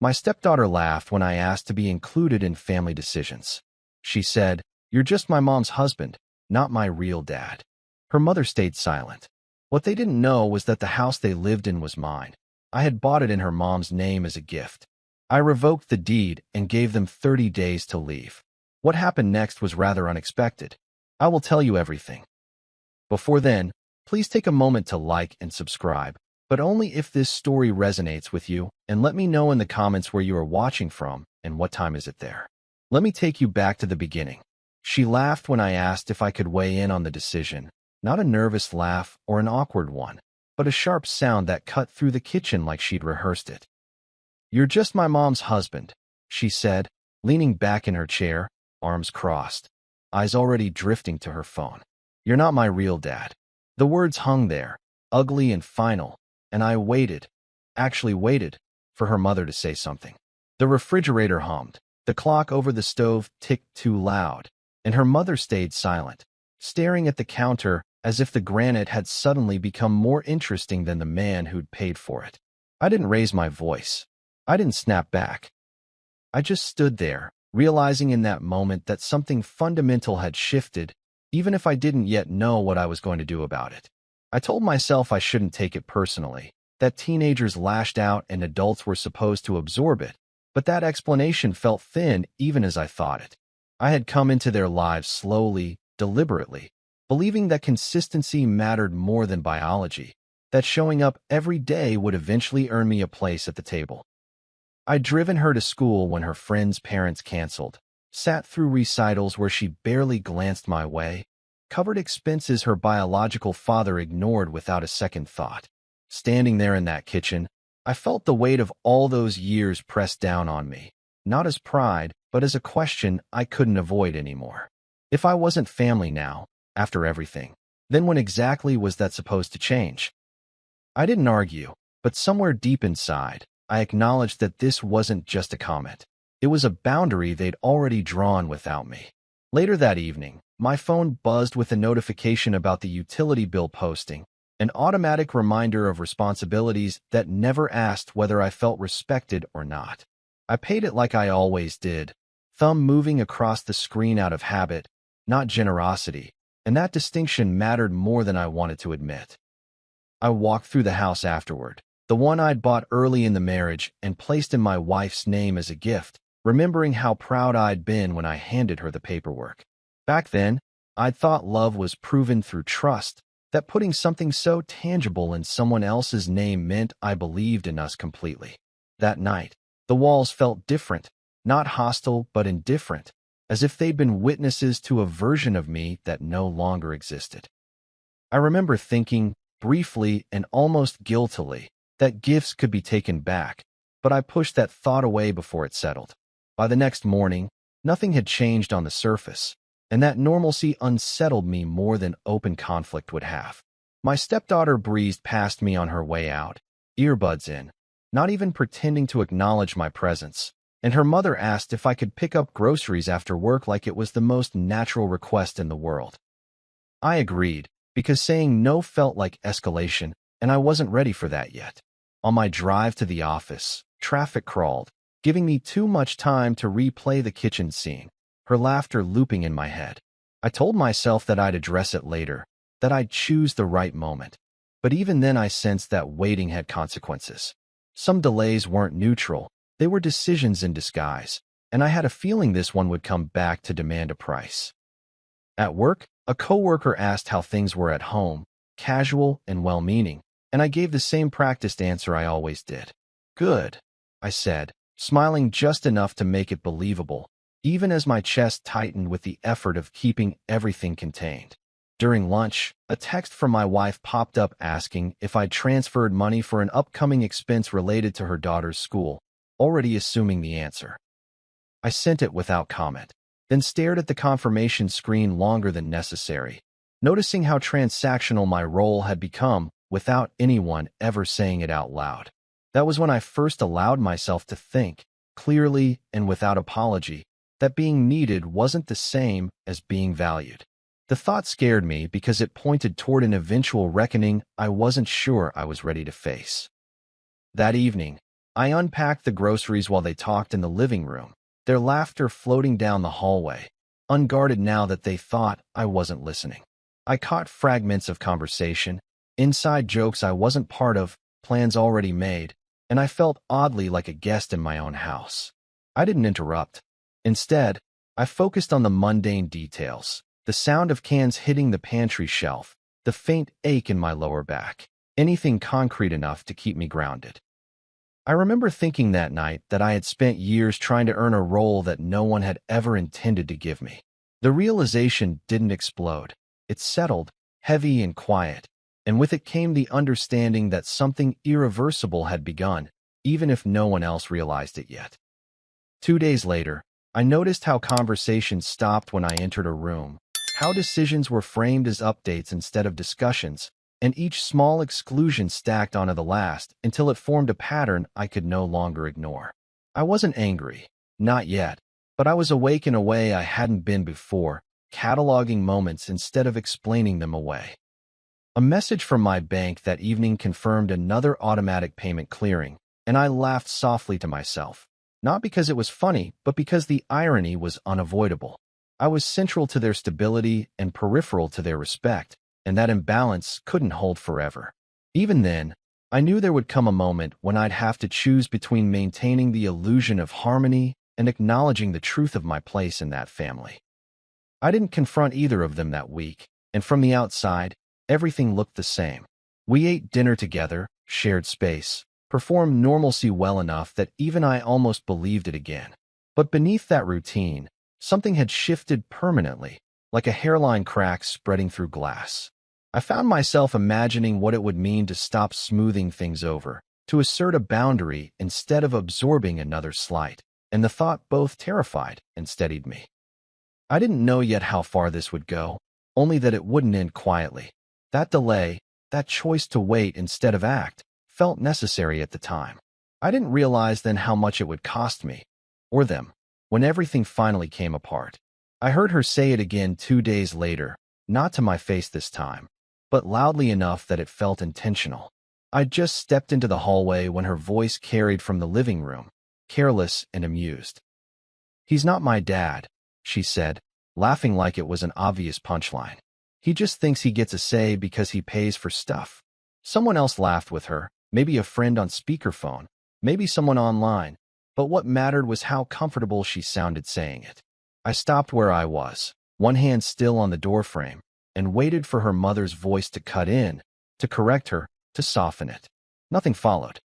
My stepdaughter laughed when I asked to be included in family decisions. She said, "You're just my mom's husband, not my real dad." Her mother stayed silent. What they didn't know was that the house they lived in was mine. I had bought it in her mom's name as a gift. I revoked the deed and gave them 30 days to leave. What happened next was rather unexpected. I will tell you everything. Before then, please take a moment to like and subscribe, but only if this story resonates with you, and let me know in the comments where you are watching from and what time is it there. Let me take you back to the beginning. She laughed when I asked if I could weigh in on the decision, not a nervous laugh or an awkward one, but a sharp sound that cut through the kitchen like she'd rehearsed it. "You're just my mom's husband," she said, leaning back in her chair, arms crossed, eyes already drifting to her phone. "You're not my real dad." The words hung there, ugly and final, and I waited, actually waited, for her mother to say something. The refrigerator hummed, the clock over the stove ticked too loud, and her mother stayed silent, staring at the counter as if the granite had suddenly become more interesting than the man who'd paid for it. I didn't raise my voice. I didn't snap back. I just stood there, realizing in that moment that something fundamental had shifted, even if I didn't yet know what I was going to do about it. I told myself I shouldn't take it personally, that teenagers lashed out and adults were supposed to absorb it, but that explanation felt thin even as I thought it. I had come into their lives slowly, deliberately, believing that consistency mattered more than biology, that showing up every day would eventually earn me a place at the table. I'd driven her to school when her friends' parents canceled, sat through recitals where she barely glanced my way, covered expenses her biological father ignored without a second thought. Standing there in that kitchen, I felt the weight of all those years pressed down on me, not as pride, but as a question I couldn't avoid anymore. If I wasn't family now, after everything, then when exactly was that supposed to change? I didn't argue, but somewhere deep inside, I acknowledged that this wasn't just a comment. It was a boundary they'd already drawn without me. Later that evening, my phone buzzed with a notification about the utility bill posting, an automatic reminder of responsibilities that never asked whether I felt respected or not. I paid it like I always did, thumb moving across the screen out of habit, not generosity, and that distinction mattered more than I wanted to admit. I walked through the house afterward, the one I'd bought early in the marriage and placed in my wife's name as a gift, remembering how proud I'd been when I handed her the paperwork. Back then, I'd thought love was proven through trust, that putting something so tangible in someone else's name meant I believed in us completely. That night, the walls felt different, not hostile but indifferent, as if they'd been witnesses to a version of me that no longer existed. I remember thinking, briefly and almost guiltily, that gifts could be taken back, but I pushed that thought away before it settled. By the next morning, nothing had changed on the surface, and that normalcy unsettled me more than open conflict would have. My stepdaughter breezed past me on her way out, earbuds in, not even pretending to acknowledge my presence, and her mother asked if I could pick up groceries after work like it was the most natural request in the world. I agreed, because saying no felt like escalation, and I wasn't ready for that yet. On my drive to the office, traffic crawled, giving me too much time to replay the kitchen scene, her laughter looping in my head. I told myself that I'd address it later, that I'd choose the right moment. But even then I sensed that waiting had consequences. Some delays weren't neutral, they were decisions in disguise, and I had a feeling this one would come back to demand a price. At work, a coworker asked how things were at home, casual and well-meaning, and I gave the same practiced answer I always did. "Good," I said, smiling just enough to make it believable, even as my chest tightened with the effort of keeping everything contained. During lunch, a text from my wife popped up asking if I'd transferred money for an upcoming expense related to her daughter's school, already assuming the answer. I sent it without comment, then stared at the confirmation screen longer than necessary, noticing how transactional my role had become without anyone ever saying it out loud. That was when I first allowed myself to think, clearly and without apology, that being needed wasn't the same as being valued. The thought scared me because it pointed toward an eventual reckoning I wasn't sure I was ready to face. That evening, I unpacked the groceries while they talked in the living room, their laughter floating down the hallway, unguarded now that they thought I wasn't listening. I caught fragments of conversation, inside jokes I wasn't part of, plans already made, and I felt oddly like a guest in my own house. I didn't interrupt. Instead, I focused on the mundane details, the sound of cans hitting the pantry shelf, the faint ache in my lower back, anything concrete enough to keep me grounded. I remember thinking that night that I had spent years trying to earn a role that no one had ever intended to give me. The realization didn't explode. It settled, heavy and quiet, and with it came the understanding that something irreversible had begun, even if no one else realized it yet. 2 days later, I noticed how conversations stopped when I entered a room, how decisions were framed as updates instead of discussions, and each small exclusion stacked onto the last until it formed a pattern I could no longer ignore. I wasn't angry, not yet, but I was awake in a way I hadn't been before, cataloging moments instead of explaining them away. A message from my bank that evening confirmed another automatic payment clearing, and I laughed softly to myself, not because it was funny, but because the irony was unavoidable. I was central to their stability and peripheral to their respect, and that imbalance couldn't hold forever. Even then, I knew there would come a moment when I'd have to choose between maintaining the illusion of harmony and acknowledging the truth of my place in that family. I didn't confront either of them that week, and from the outside, everything looked the same. We ate dinner together, shared space, performed normalcy well enough that even I almost believed it again. But beneath that routine, something had shifted permanently, like a hairline crack spreading through glass. I found myself imagining what it would mean to stop smoothing things over, to assert a boundary instead of absorbing another slight, and the thought both terrified and steadied me. I didn't know yet how far this would go, only that it wouldn't end quietly. That delay, that choice to wait instead of act, felt necessary at the time. I didn't realize then how much it would cost me, or them, when everything finally came apart. I heard her say it again 2 days later, not to my face this time, but loudly enough that it felt intentional. I'd just stepped into the hallway when her voice carried from the living room, careless and amused. "He's not my dad," she said, laughing like it was an obvious punchline. "He just thinks he gets a say because he pays for stuff." Someone else laughed with her, maybe a friend on speakerphone, maybe someone online, but what mattered was how comfortable she sounded saying it. I stopped where I was, one hand still on the doorframe, and waited for her mother's voice to cut in, to correct her, to soften it. Nothing followed.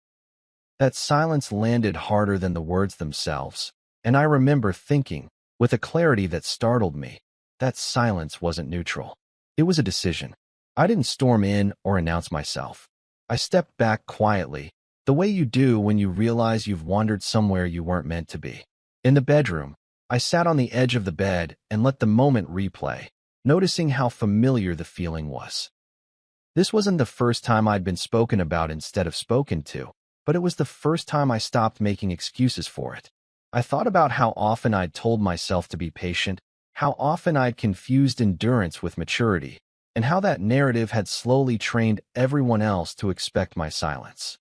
That silence landed harder than the words themselves, and I remember thinking, with a clarity that startled me, that silence wasn't neutral. It was a decision. I didn't storm in or announce myself. I stepped back quietly, the way you do when you realize you've wandered somewhere you weren't meant to be. In the bedroom, I sat on the edge of the bed and let the moment replay, noticing how familiar the feeling was. This wasn't the first time I'd been spoken about instead of spoken to, but it was the first time I stopped making excuses for it. I thought about how often I'd told myself to be patient, how often I'd confused endurance with maturity, and how that narrative had slowly trained everyone else to expect my silence.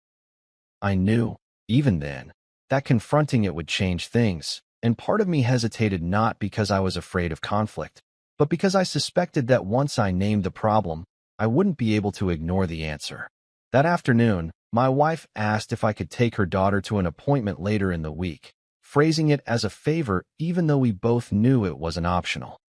I knew, even then, that confronting it would change things, and part of me hesitated not because I was afraid of conflict, but because I suspected that once I named the problem, I wouldn't be able to ignore the answer. That afternoon, my wife asked if I could take her daughter to an appointment later in the week, phrasing it as a favor even though we both knew it wasn't optional.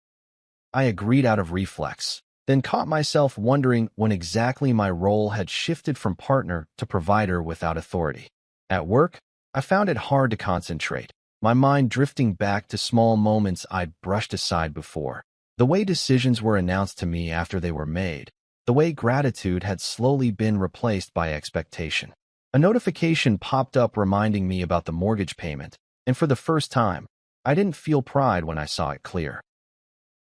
I agreed out of reflex, then caught myself wondering when exactly my role had shifted from partner to provider without authority. At work, I found it hard to concentrate, my mind drifting back to small moments I'd brushed aside before. The way decisions were announced to me after they were made, the way gratitude had slowly been replaced by expectation. A notification popped up reminding me about the mortgage payment, and for the first time, I didn't feel pride when I saw it clear.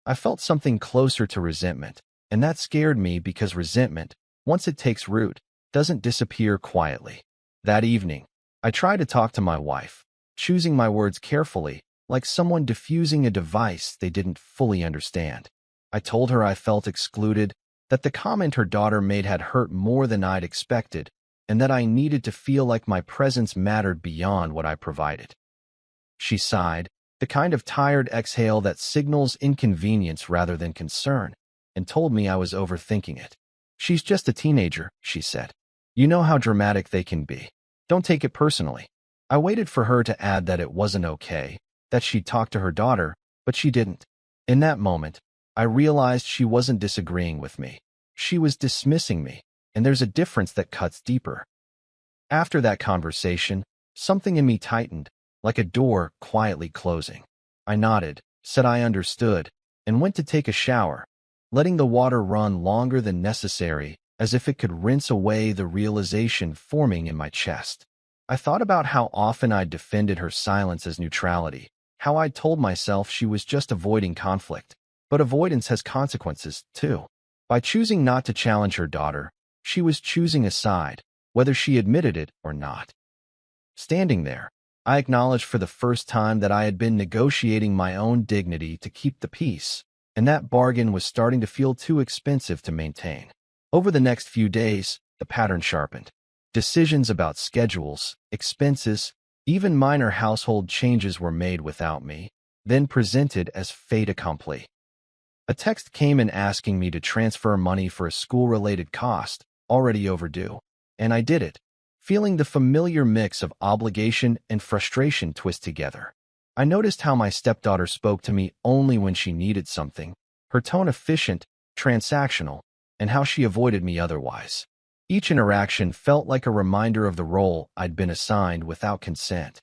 I felt something closer to resentment, and that scared me because resentment, once it takes root, doesn't disappear quietly. That evening, I tried to talk to my wife, choosing my words carefully, like someone diffusing a device they didn't fully understand. I told her I felt excluded, that the comment her daughter made had hurt more than I'd expected, and that I needed to feel like my presence mattered beyond what I provided. She sighed, the kind of tired exhale that signals inconvenience rather than concern, and told me I was overthinking it. "She's just a teenager," she said. "You know how dramatic they can be. Don't take it personally." I waited for her to add that it wasn't okay, that she'd talk to her daughter, but she didn't. In that moment, I realized she wasn't disagreeing with me. She was dismissing me, and there's a difference that cuts deeper. After that conversation, something in me tightened, like a door quietly closing. I nodded, said I understood, and went to take a shower, letting the water run longer than necessary, as if it could rinse away the realization forming in my chest. I thought about how often I'd defended her silence as neutrality, how I'd told myself she was just avoiding conflict. But avoidance has consequences, too. By choosing not to challenge her daughter, she was choosing a side, whether she admitted it or not. Standing there, I acknowledged for the first time that I had been negotiating my own dignity to keep the peace, and that bargain was starting to feel too expensive to maintain. Over the next few days, the pattern sharpened. Decisions about schedules, expenses, even minor household changes were made without me, then presented as fait accompli. A text came in asking me to transfer money for a school-related cost, already overdue, and I did it, feeling the familiar mix of obligation and frustration twist together. I noticed how my stepdaughter spoke to me only when she needed something, her tone efficient, transactional, and how she avoided me otherwise. Each interaction felt like a reminder of the role I'd been assigned without consent.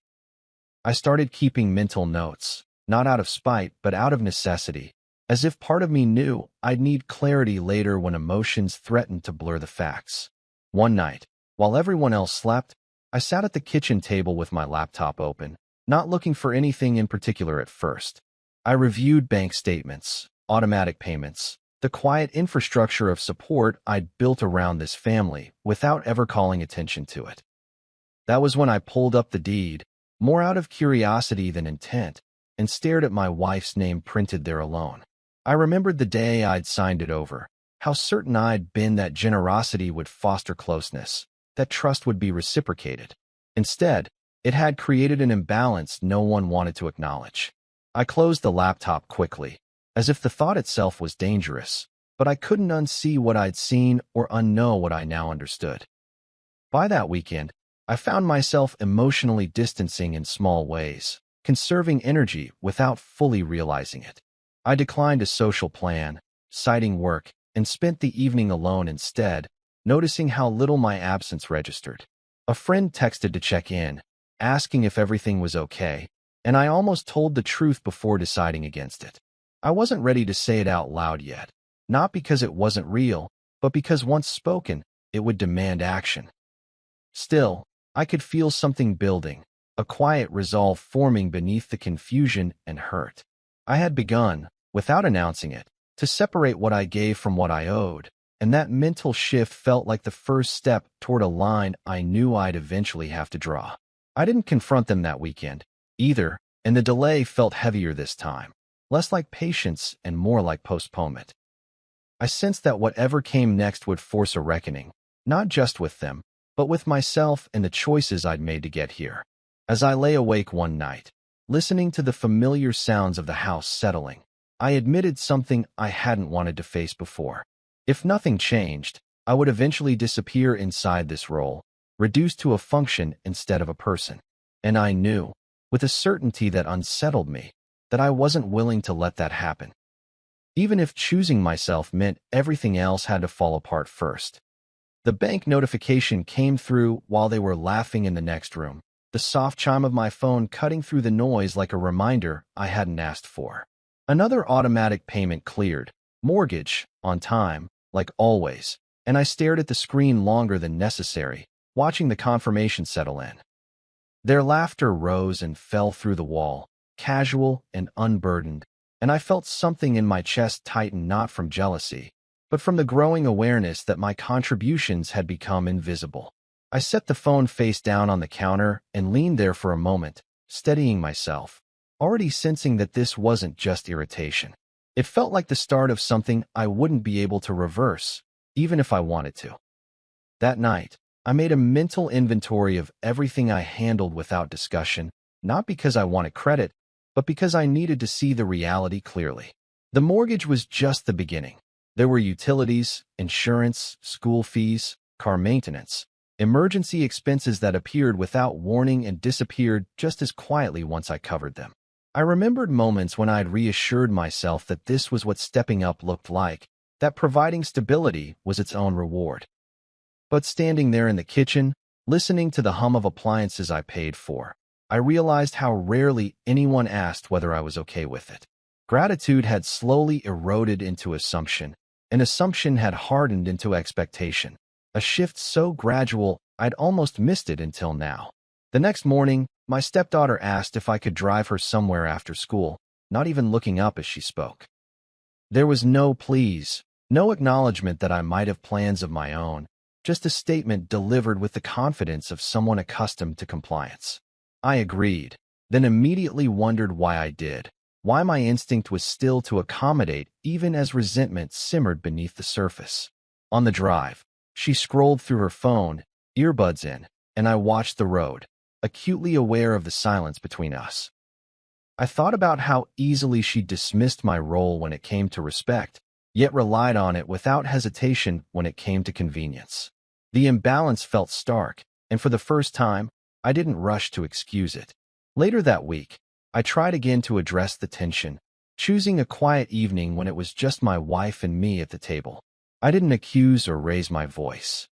I started keeping mental notes, not out of spite but out of necessity, as if part of me knew I'd need clarity later when emotions threatened to blur the facts. One night, while everyone else slept, I sat at the kitchen table with my laptop open, not looking for anything in particular at first. I reviewed bank statements, automatic payments, the quiet infrastructure of support I'd built around this family without ever calling attention to it. That was when I pulled up the deed, more out of curiosity than intent, and stared at my wife's name printed there alone. I remembered the day I'd signed it over, how certain I'd been that generosity would foster closeness, that trust would be reciprocated. Instead, it had created an imbalance no one wanted to acknowledge. I closed the laptop quickly, as if the thought itself was dangerous, but I couldn't unsee what I'd seen or unknow what I now understood. By that weekend, I found myself emotionally distancing in small ways, conserving energy without fully realizing it. I declined a social plan, citing work, and spent the evening alone instead, noticing how little my absence registered. A friend texted to check in, asking if everything was okay, and I almost told the truth before deciding against it. I wasn't ready to say it out loud yet, not because it wasn't real, but because once spoken, it would demand action. Still, I could feel something building, a quiet resolve forming beneath the confusion and hurt. I had begun, without announcing it, to separate what I gave from what I owed, and that mental shift felt like the first step toward a line I knew I'd eventually have to draw. I didn't confront them that weekend, either, and the delay felt heavier this time, less like patience and more like postponement. I sensed that whatever came next would force a reckoning, not just with them, but with myself and the choices I'd made to get here. As I lay awake one night, listening to the familiar sounds of the house settling, I admitted something I hadn't wanted to face before. If nothing changed, I would eventually disappear inside this role, reduced to a function instead of a person. And I knew, with a certainty that unsettled me, that I wasn't willing to let that happen. Even if choosing myself meant everything else had to fall apart first. The bank notification came through while they were laughing in the next room, the soft chime of my phone cutting through the noise like a reminder I hadn't asked for. Another automatic payment cleared, mortgage, on time, like always, and I stared at the screen longer than necessary, watching the confirmation settle in. Their laughter rose and fell through the wall, casual and unburdened, and I felt something in my chest tighten not from jealousy, but from the growing awareness that my contributions had become invisible. I set the phone face down on the counter and leaned there for a moment, steadying myself, already sensing that this wasn't just irritation. It felt like the start of something I wouldn't be able to reverse, even if I wanted to. That night, I made a mental inventory of everything I handled without discussion, not because I wanted credit, but because I needed to see the reality clearly. The mortgage was just the beginning. There were utilities, insurance, school fees, car maintenance, emergency expenses that appeared without warning and disappeared just as quietly once I covered them. I remembered moments when I'd reassured myself that this was what stepping up looked like, that providing stability was its own reward. But standing there in the kitchen, listening to the hum of appliances I paid for, I realized how rarely anyone asked whether I was okay with it. Gratitude had slowly eroded into assumption, and assumption had hardened into expectation. A shift so gradual, I'd almost missed it until now. The next morning, my stepdaughter asked if I could drive her somewhere after school, not even looking up as she spoke. There was no please, no acknowledgement that I might have plans of my own, just a statement delivered with the confidence of someone accustomed to compliance. I agreed, then immediately wondered why I did, why my instinct was still to accommodate even as resentment simmered beneath the surface. On the drive, she scrolled through her phone, earbuds in, and I watched the road, acutely aware of the silence between us. I thought about how easily she dismissed my role when it came to respect, yet relied on it without hesitation when it came to convenience. The imbalance felt stark, and for the first time, I didn't rush to excuse it. Later that week, I tried again to address the tension, choosing a quiet evening when it was just my wife and me at the table. I didn't accuse or raise my voice.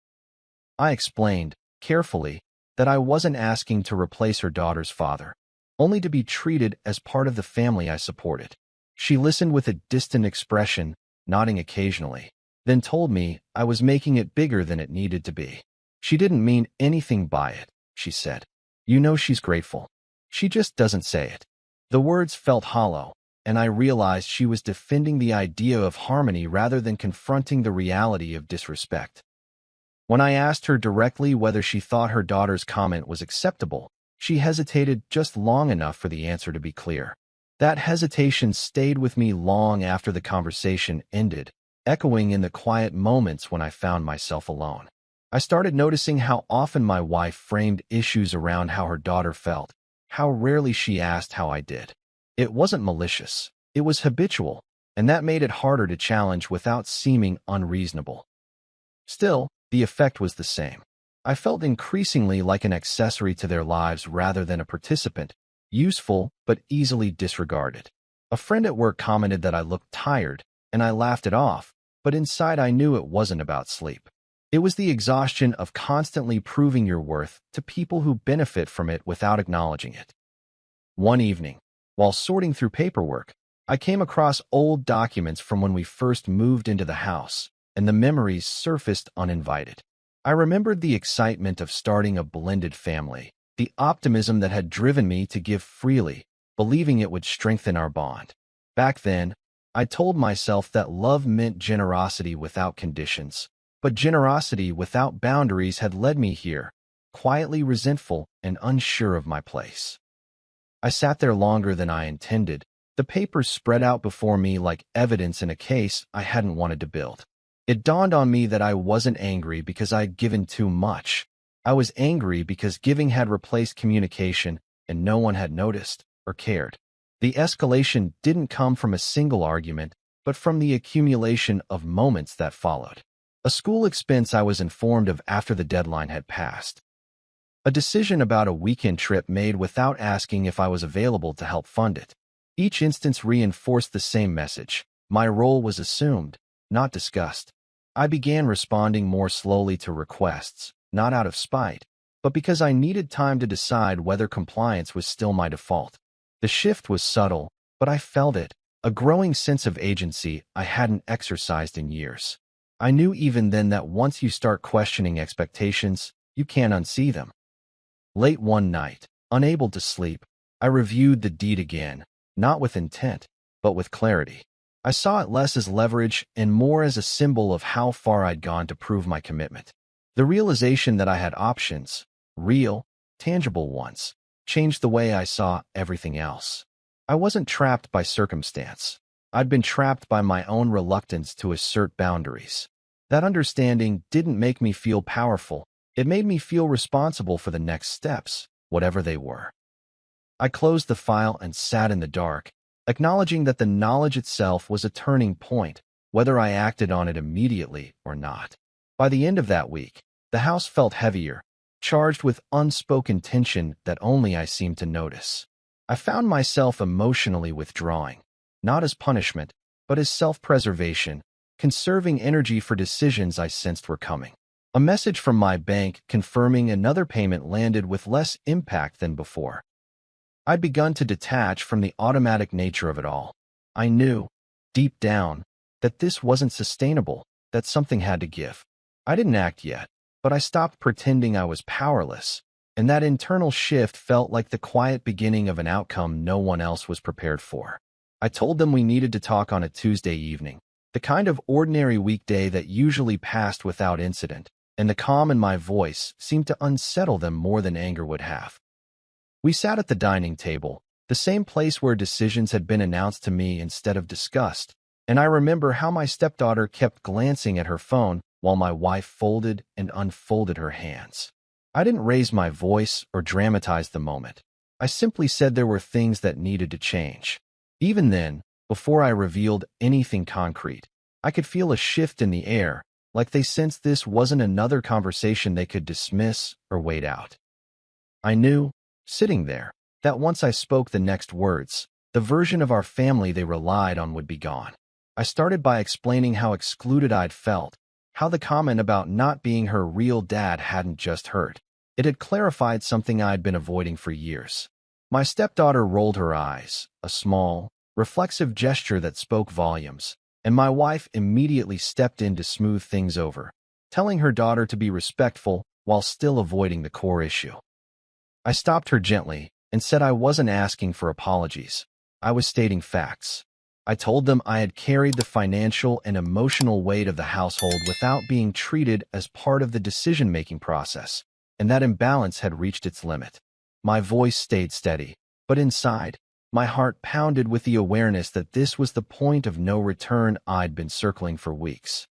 I explained, carefully, that I wasn't asking to replace her daughter's father, only to be treated as part of the family I supported. She listened with a distant expression, nodding occasionally, then told me I was making it bigger than it needed to be. She didn't mean anything by it, she said. You know she's grateful. She just doesn't say it. The words felt hollow, and I realized she was defending the idea of harmony rather than confronting the reality of disrespect. When I asked her directly whether she thought her daughter's comment was acceptable, she hesitated just long enough for the answer to be clear. That hesitation stayed with me long after the conversation ended, echoing in the quiet moments when I found myself alone. I started noticing how often my wife framed issues around how her daughter felt, how rarely she asked how I did. It wasn't malicious, it was habitual, and that made it harder to challenge without seeming unreasonable. Still, the effect was the same. I felt increasingly like an accessory to their lives rather than a participant, useful but easily disregarded. A friend at work commented that I looked tired, and I laughed it off, but inside I knew it wasn't about sleep. It was the exhaustion of constantly proving your worth to people who benefit from it without acknowledging it. One evening, while sorting through paperwork, I came across old documents from when we first moved into the house, and the memories surfaced uninvited. I remembered the excitement of starting a blended family, the optimism that had driven me to give freely, believing it would strengthen our bond. Back then, I told myself that love meant generosity without conditions, but generosity without boundaries had led me here, quietly resentful and unsure of my place. I sat there longer than I intended, the papers spread out before me like evidence in a case I hadn't wanted to build. It dawned on me that I wasn't angry because I'd given too much. I was angry because giving had replaced communication and no one had noticed or cared. The escalation didn't come from a single argument, but from the accumulation of moments that followed. A school expense I was informed of after the deadline had passed. A decision about a weekend trip made without asking if I was available to help fund it. Each instance reinforced the same message. My role was assumed, not discussed. I began responding more slowly to requests, not out of spite, but because I needed time to decide whether compliance was still my default. The shift was subtle, but I felt it, a growing sense of agency I hadn't exercised in years. I knew even then that once you start questioning expectations, you can't unsee them. Late one night, unable to sleep, I reviewed the deed again, not with intent, but with clarity. I saw it less as leverage and more as a symbol of how far I'd gone to prove my commitment. The realization that I had options, real, tangible ones, changed the way I saw everything else. I wasn't trapped by circumstance. I'd been trapped by my own reluctance to assert boundaries. That understanding didn't make me feel powerful. It made me feel responsible for the next steps, whatever they were. I closed the file and sat in the dark, acknowledging that the knowledge itself was a turning point, whether I acted on it immediately or not. By the end of that week, the house felt heavier, charged with unspoken tension that only I seemed to notice. I found myself emotionally withdrawing, not as punishment, but as self-preservation, conserving energy for decisions I sensed were coming. A message from my bank confirming another payment landed with less impact than before. I'd begun to detach from the automatic nature of it all. I knew, deep down, that this wasn't sustainable, that something had to give. I didn't act yet, but I stopped pretending I was powerless, and that internal shift felt like the quiet beginning of an outcome no one else was prepared for. I told them we needed to talk on a Tuesday evening, the kind of ordinary weekday that usually passed without incident, and the calm in my voice seemed to unsettle them more than anger would have. We sat at the dining table, the same place where decisions had been announced to me instead of discussed, and I remember how my stepdaughter kept glancing at her phone while my wife folded and unfolded her hands. I didn't raise my voice or dramatize the moment. I simply said there were things that needed to change. Even then, before I revealed anything concrete, I could feel a shift in the air, like they sensed this wasn't another conversation they could dismiss or wait out. I knew, sitting there, that once I spoke the next words, the version of our family they relied on would be gone. I started by explaining how excluded I'd felt, how the comment about not being her real dad hadn't just hurt. It had clarified something I'd been avoiding for years. My stepdaughter rolled her eyes, a small, reflexive gesture that spoke volumes, and my wife immediately stepped in to smooth things over, telling her daughter to be respectful while still avoiding the core issue. I stopped her gently and said I wasn't asking for apologies. I was stating facts. I told them I had carried the financial and emotional weight of the household without being treated as part of the decision-making process, and that imbalance had reached its limit. My voice stayed steady, but inside, my heart pounded with the awareness that this was the point of no return I'd been circling for weeks.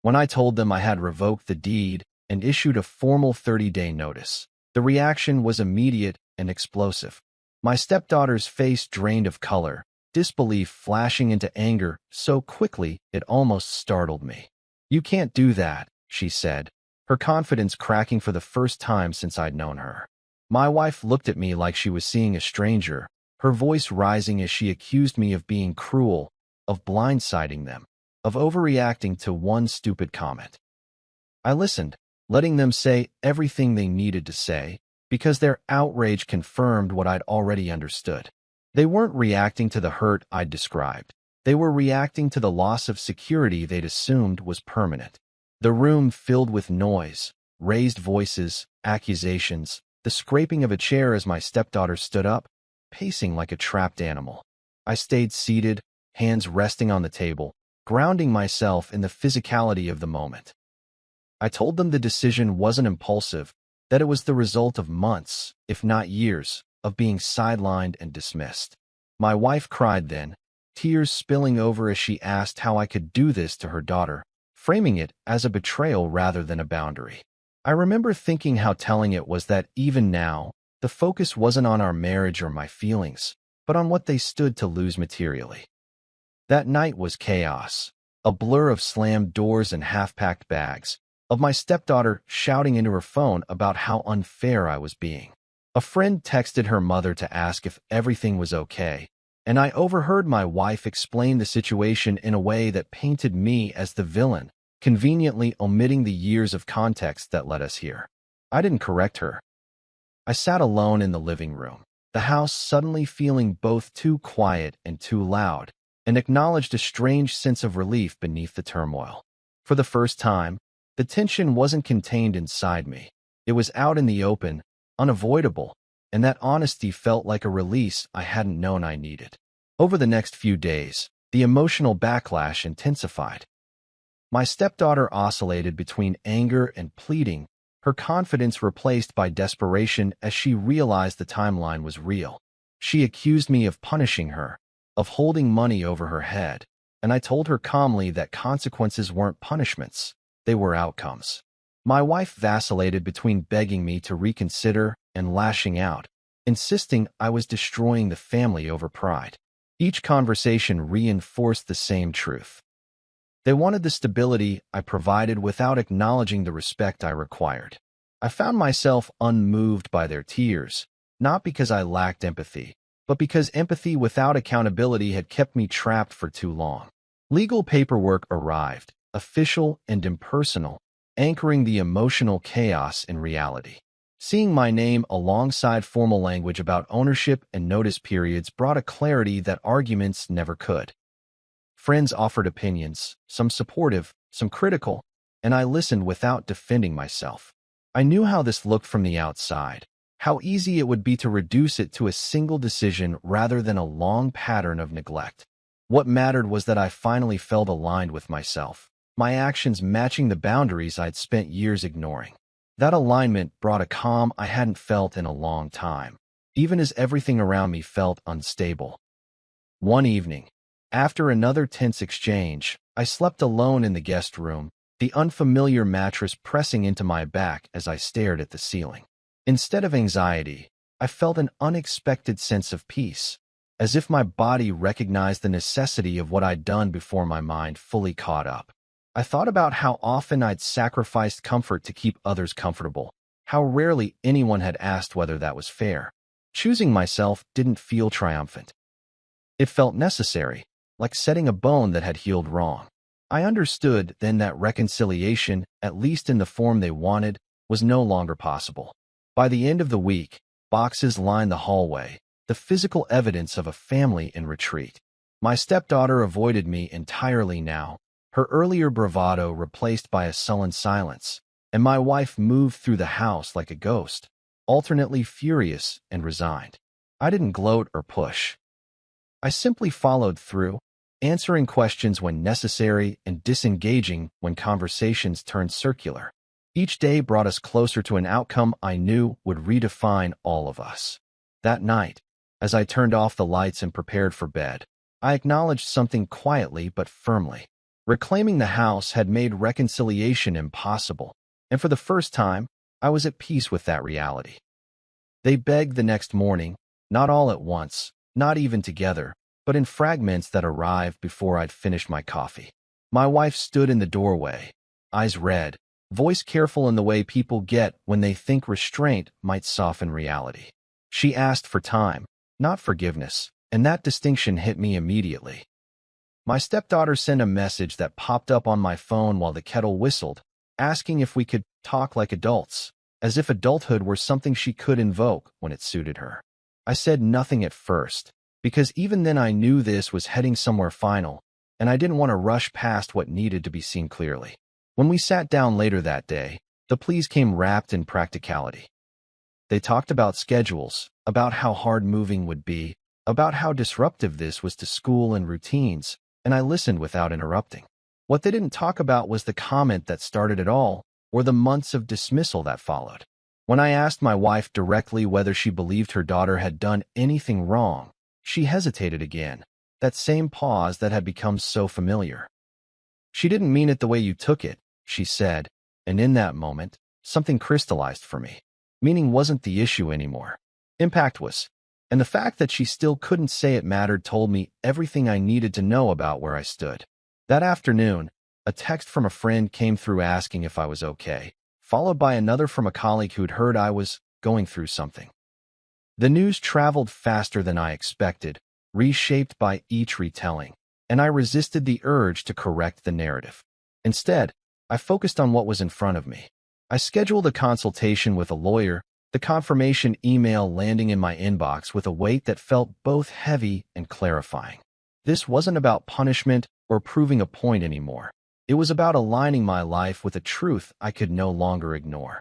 When I told them I had revoked the deed and issued a formal 30-day notice, the reaction was immediate and explosive. My stepdaughter's face drained of color, disbelief flashing into anger so quickly it almost startled me. "You can't do that," she said, her confidence cracking for the first time since I'd known her. My wife looked at me like she was seeing a stranger, her voice rising as she accused me of being cruel, of blindsiding them, of overreacting to one stupid comment. I listened, letting them say everything they needed to say, because their outrage confirmed what I'd already understood. They weren't reacting to the hurt I'd described. They were reacting to the loss of security they'd assumed was permanent. The room filled with noise, raised voices, accusations, the scraping of a chair as my stepdaughter stood up, pacing like a trapped animal. I stayed seated, hands resting on the table, grounding myself in the physicality of the moment. I told them the decision wasn't impulsive, that it was the result of months, if not years, of being sidelined and dismissed. My wife cried then, tears spilling over as she asked how I could do this to her daughter, framing it as a betrayal rather than a boundary. I remember thinking how telling it was that even now, the focus wasn't on our marriage or my feelings, but on what they stood to lose materially. That night was chaos, a blur of slammed doors and half-packed bags, of my stepdaughter shouting into her phone about how unfair I was being. A friend texted her mother to ask if everything was okay, and I overheard my wife explain the situation in a way that painted me as the villain, conveniently omitting the years of context that led us here. I didn't correct her. I sat alone in the living room, the house suddenly feeling both too quiet and too loud, and acknowledged a strange sense of relief beneath the turmoil. For the first time, the tension wasn't contained inside me. It was out in the open, unavoidable, and that honesty felt like a release I hadn't known I needed. Over the next few days, the emotional backlash intensified. My stepdaughter oscillated between anger and pleading, her confidence replaced by desperation as she realized the timeline was real. She accused me of punishing her, of holding money over her head, and I told her calmly that consequences weren't punishments, they were outcomes. My wife vacillated between begging me to reconsider and lashing out, insisting I was destroying the family over pride. Each conversation reinforced the same truth. They wanted the stability I provided without acknowledging the respect I required. I found myself unmoved by their tears, not because I lacked empathy, but because empathy without accountability had kept me trapped for too long. Legal paperwork arrived, official and impersonal, anchoring the emotional chaos in reality. Seeing my name alongside formal language about ownership and notice periods brought a clarity that arguments never could. Friends offered opinions, some supportive, some critical, and I listened without defending myself. I knew how this looked from the outside, how easy it would be to reduce it to a single decision rather than a long pattern of neglect. What mattered was that I finally felt aligned with myself, my actions matching the boundaries I'd spent years ignoring. That alignment brought a calm I hadn't felt in a long time, even as everything around me felt unstable. One evening, after another tense exchange, I slept alone in the guest room, the unfamiliar mattress pressing into my back as I stared at the ceiling. Instead of anxiety, I felt an unexpected sense of peace, as if my body recognized the necessity of what I'd done before my mind fully caught up. I thought about how often I'd sacrificed comfort to keep others comfortable, how rarely anyone had asked whether that was fair. Choosing myself didn't feel triumphant. It felt necessary, like setting a bone that had healed wrong. I understood then that reconciliation, at least in the form they wanted, was no longer possible. By the end of the week, boxes lined the hallway, the physical evidence of a family in retreat. My stepdaughter avoided me entirely now, her earlier bravado replaced by a sullen silence, and my wife moved through the house like a ghost, alternately furious and resigned. I didn't gloat or push. I simply followed through, answering questions when necessary and disengaging when conversations turned circular. Each day brought us closer to an outcome I knew would redefine all of us. That night, as I turned off the lights and prepared for bed, I acknowledged something quietly but firmly. Reclaiming the house had made reconciliation impossible, and for the first time, I was at peace with that reality. They begged the next morning, not all at once, not even together, but in fragments that arrived before I'd finished my coffee. My wife stood in the doorway, eyes red, voice careful in the way people get when they think restraint might soften reality. She asked for time, not forgiveness, and that distinction hit me immediately. My stepdaughter sent a message that popped up on my phone while the kettle whistled, asking if we could talk like adults, as if adulthood were something she could invoke when it suited her. I said nothing at first, because even then I knew this was heading somewhere final, and I didn't want to rush past what needed to be seen clearly. When we sat down later that day, the pleas came wrapped in practicality. They talked about schedules, about how hard moving would be, about how disruptive this was to school and routines, and I listened without interrupting. What they didn't talk about was the comment that started it all, or the months of dismissal that followed. When I asked my wife directly whether she believed her daughter had done anything wrong, she hesitated again, that same pause that had become so familiar. "She didn't mean it the way you took it," she said, and in that moment, something crystallized for me. Meaning wasn't the issue anymore. Impact was. And the fact that she still couldn't say it mattered told me everything I needed to know about where I stood. That afternoon, a text from a friend came through asking if I was okay, followed by another from a colleague who'd heard I was going through something. The news traveled faster than I expected, reshaped by each retelling, and I resisted the urge to correct the narrative. Instead, I focused on what was in front of me. I scheduled a consultation with a lawyer, the confirmation email landing in my inbox with a weight that felt both heavy and clarifying. This wasn't about punishment or proving a point anymore. It was about aligning my life with a truth I could no longer ignore.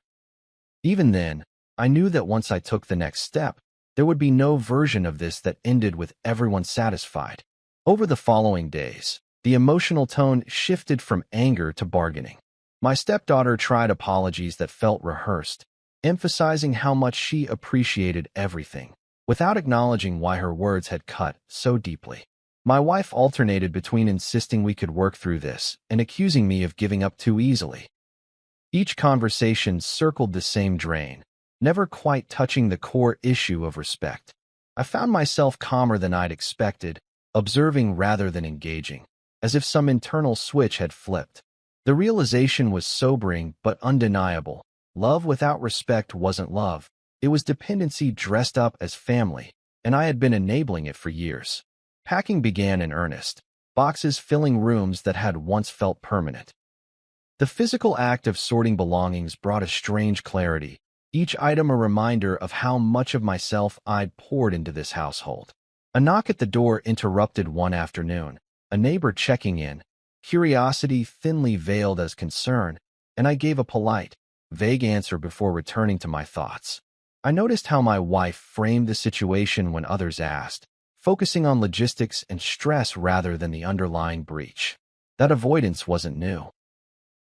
Even then, I knew that once I took the next step, there would be no version of this that ended with everyone satisfied. Over the following days, the emotional tone shifted from anger to bargaining. My stepdaughter tried apologies that felt rehearsed, emphasizing how much she appreciated everything, without acknowledging why her words had cut so deeply. My wife alternated between insisting we could work through this and accusing me of giving up too easily. Each conversation circled the same drain, never quite touching the core issue of respect. I found myself calmer than I'd expected, observing rather than engaging, as if some internal switch had flipped. The realization was sobering but undeniable. Love without respect wasn't love. It was dependency dressed up as family, and I had been enabling it for years. Packing began in earnest, boxes filling rooms that had once felt permanent. The physical act of sorting belongings brought a strange clarity, each item a reminder of how much of myself I'd poured into this household. A knock at the door interrupted one afternoon, a neighbor checking in, curiosity thinly veiled as concern, and I gave a polite, vague answer before returning to my thoughts. I noticed how my wife framed the situation when others asked, focusing on logistics and stress rather than the underlying breach. That avoidance wasn't new.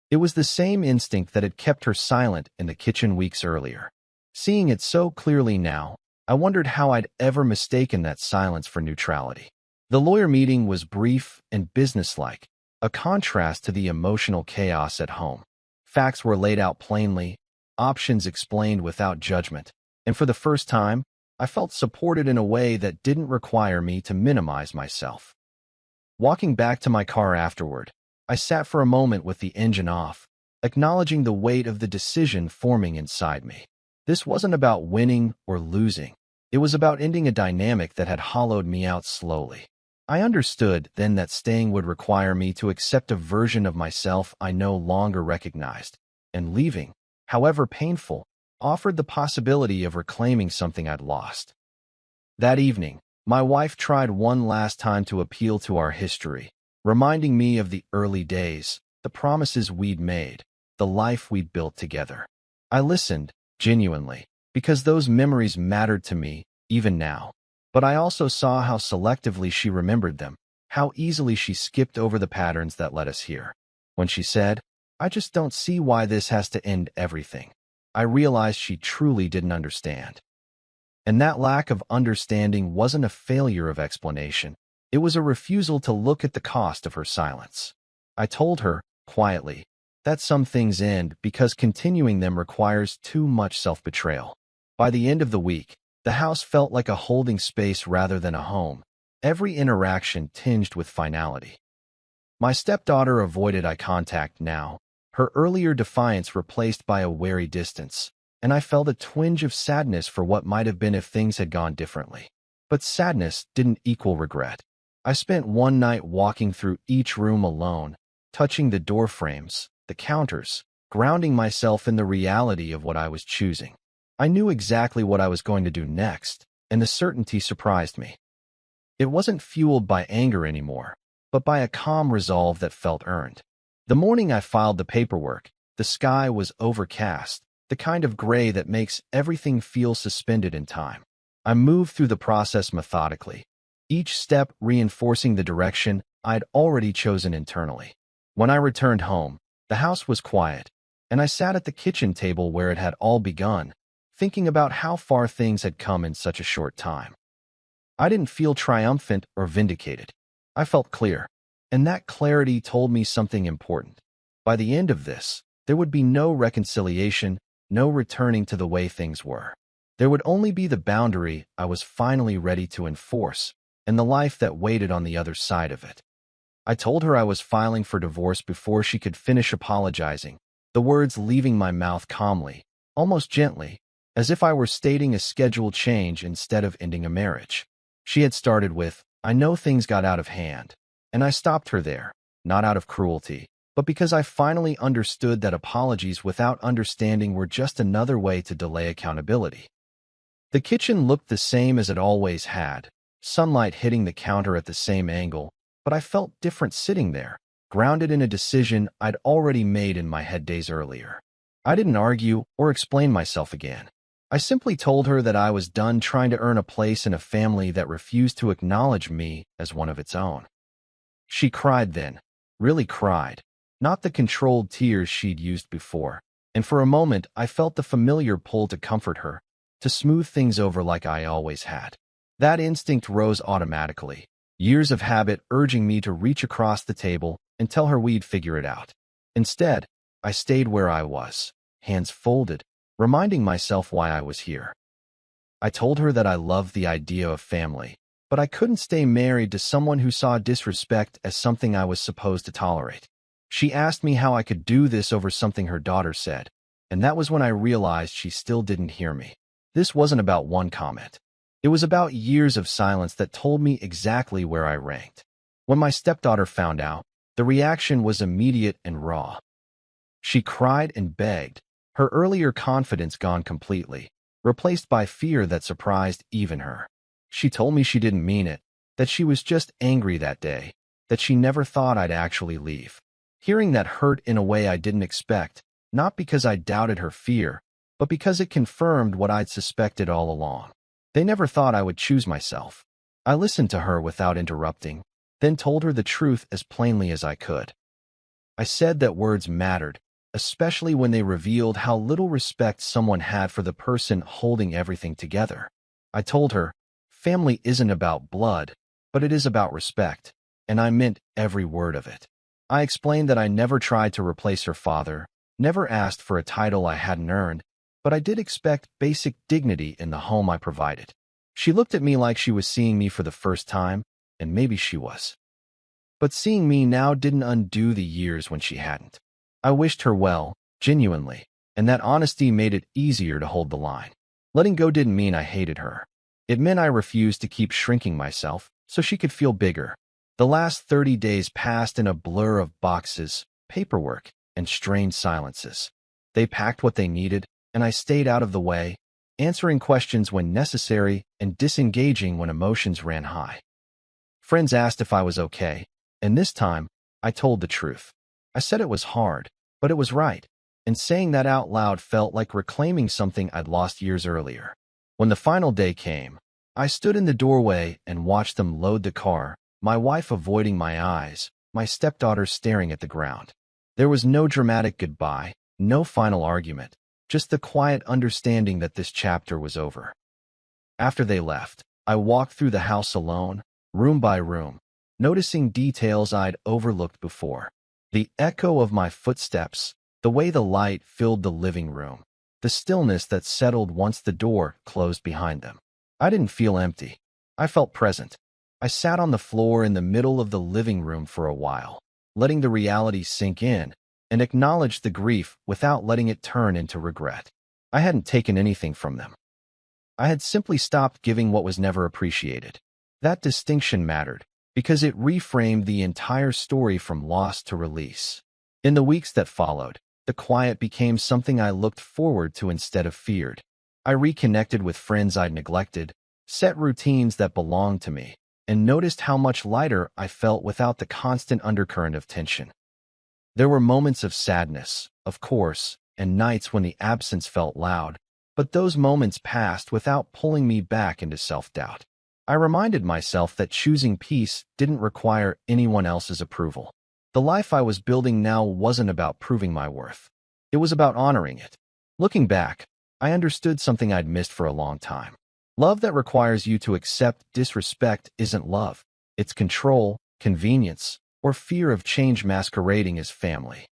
It was the same instinct that had kept her silent in the kitchen weeks earlier. Seeing it so clearly now, I wondered how I'd ever mistaken that silence for neutrality. The lawyer meeting was brief and businesslike, a contrast to the emotional chaos at home. Facts were laid out plainly, options explained without judgment, and for the first time, I felt supported in a way that didn't require me to minimize myself. Walking back to my car afterward, I sat for a moment with the engine off, acknowledging the weight of the decision forming inside me. This wasn't about winning or losing. It was about ending a dynamic that had hollowed me out slowly. I understood then that staying would require me to accept a version of myself I no longer recognized, and leaving, however painful, offered the possibility of reclaiming something I'd lost. That evening, my wife tried one last time to appeal to our history, reminding me of the early days, the promises we'd made, the life we'd built together. I listened, genuinely, because those memories mattered to me, even now. But I also saw how selectively she remembered them, how easily she skipped over the patterns that led us here. When she said, "I just don't see why this has to end everything," I realized she truly didn't understand. And that lack of understanding wasn't a failure of explanation. It was a refusal to look at the cost of her silence. I told her, quietly, that some things end because continuing them requires too much self-betrayal. By the end of the week, the house felt like a holding space rather than a home, every interaction tinged with finality. My stepdaughter avoided eye contact now, her earlier defiance replaced by a wary distance, and I felt a twinge of sadness for what might have been if things had gone differently. But sadness didn't equal regret. I spent one night walking through each room alone, touching the door frames, the counters, grounding myself in the reality of what I was choosing. I knew exactly what I was going to do next, and the certainty surprised me. It wasn't fueled by anger anymore, but by a calm resolve that felt earned. The morning I filed the paperwork, the sky was overcast, the kind of gray that makes everything feel suspended in time. I moved through the process methodically, each step reinforcing the direction I'd already chosen internally. When I returned home, the house was quiet, and I sat at the kitchen table where it had all begun, thinking about how far things had come in such a short time. I didn't feel triumphant or vindicated. I felt clear, and that clarity told me something important. By the end of this, there would be no reconciliation, no returning to the way things were. There would only be the boundary I was finally ready to enforce, and the life that waited on the other side of it. I told her I was filing for divorce before she could finish apologizing, the words leaving my mouth calmly, almost gently, as if I were stating a scheduled change instead of ending a marriage. She had started with, "I know things got out of hand," and I stopped her there, not out of cruelty, but because I finally understood that apologies without understanding were just another way to delay accountability. The kitchen looked the same as it always had, sunlight hitting the counter at the same angle, but I felt different sitting there, grounded in a decision I'd already made in my head days earlier. I didn't argue or explain myself again. I simply told her that I was done trying to earn a place in a family that refused to acknowledge me as one of its own. She cried then, really cried, not the controlled tears she'd used before, and for a moment I felt the familiar pull to comfort her, to smooth things over like I always had. That instinct rose automatically, years of habit urging me to reach across the table and tell her we'd figure it out. Instead, I stayed where I was, hands folded, reminding myself why I was here. I told her that I loved the idea of family, but I couldn't stay married to someone who saw disrespect as something I was supposed to tolerate. She asked me how I could do this over something her daughter said, and that was when I realized she still didn't hear me. This wasn't about one comment. It was about years of silence that told me exactly where I ranked. When my stepdaughter found out, the reaction was immediate and raw. She cried and begged, her earlier confidence gone completely, replaced by fear that surprised even her. She told me she didn't mean it, that she was just angry that day, that she never thought I'd actually leave. Hearing that hurt in a way I didn't expect, not because I doubted her fear, but because it confirmed what I'd suspected all along. They never thought I would choose myself. I listened to her without interrupting, then told her the truth as plainly as I could. I said that words mattered, especially when they revealed how little respect someone had for the person holding everything together. I told her, family isn't about blood, but it is about respect, and I meant every word of it. I explained that I never tried to replace her father, never asked for a title I hadn't earned, but I did expect basic dignity in the home I provided. She looked at me like she was seeing me for the first time, and maybe she was. But seeing me now didn't undo the years when she hadn't. I wished her well, genuinely, and that honesty made it easier to hold the line. Letting go didn't mean I hated her. It meant I refused to keep shrinking myself so she could feel bigger. The last 30 days passed in a blur of boxes, paperwork, and strained silences. They packed what they needed, and I stayed out of the way, answering questions when necessary and disengaging when emotions ran high. Friends asked if I was okay, and this time, I told the truth. I said it was hard, but it was right, and saying that out loud felt like reclaiming something I'd lost years earlier. When the final day came, I stood in the doorway and watched them load the car, my wife avoiding my eyes, my stepdaughter staring at the ground. There was no dramatic goodbye, no final argument, just the quiet understanding that this chapter was over. After they left, I walked through the house alone, room by room, noticing details I'd overlooked before. The echo of my footsteps, the way the light filled the living room, the stillness that settled once the door closed behind them. I didn't feel empty. I felt present. I sat on the floor in the middle of the living room for a while, letting the reality sink in, and acknowledged the grief without letting it turn into regret. I hadn't taken anything from them. I had simply stopped giving what was never appreciated. That distinction mattered, because it reframed the entire story from loss to release. In the weeks that followed, the quiet became something I looked forward to instead of feared. I reconnected with friends I'd neglected, set routines that belonged to me, and noticed how much lighter I felt without the constant undercurrent of tension. There were moments of sadness, of course, and nights when the absence felt loud, but those moments passed without pulling me back into self-doubt. I reminded myself that choosing peace didn't require anyone else's approval. The life I was building now wasn't about proving my worth. It was about honoring it. Looking back, I understood something I'd missed for a long time. Love that requires you to accept disrespect isn't love. It's control, convenience, or fear of change masquerading as family.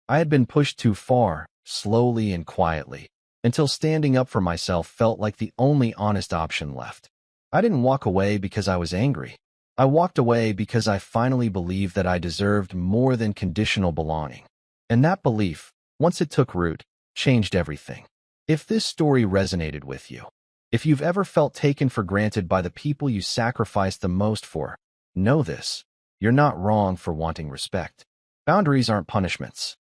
I had been pushed too far, slowly and quietly, until standing up for myself felt like the only honest option left. I didn't walk away because I was angry. I walked away because I finally believed that I deserved more than conditional belonging. And that belief, once it took root, changed everything. If this story resonated with you, if you've ever felt taken for granted by the people you sacrificed the most for, know this: you're not wrong for wanting respect. Boundaries aren't punishments.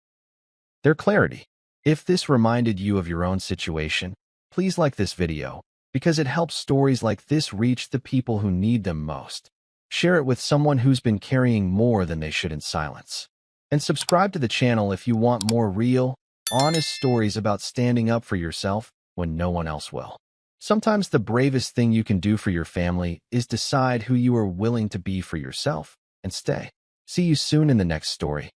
They're clarity. If this reminded you of your own situation, please like this video, because it helps stories like this reach the people who need them most. Share it with someone who's been carrying more than they should in silence. And subscribe to the channel if you want more real, honest stories about standing up for yourself when no one else will. Sometimes the bravest thing you can do for your family is decide who you are willing to be for yourself and stay. See you soon in the next story.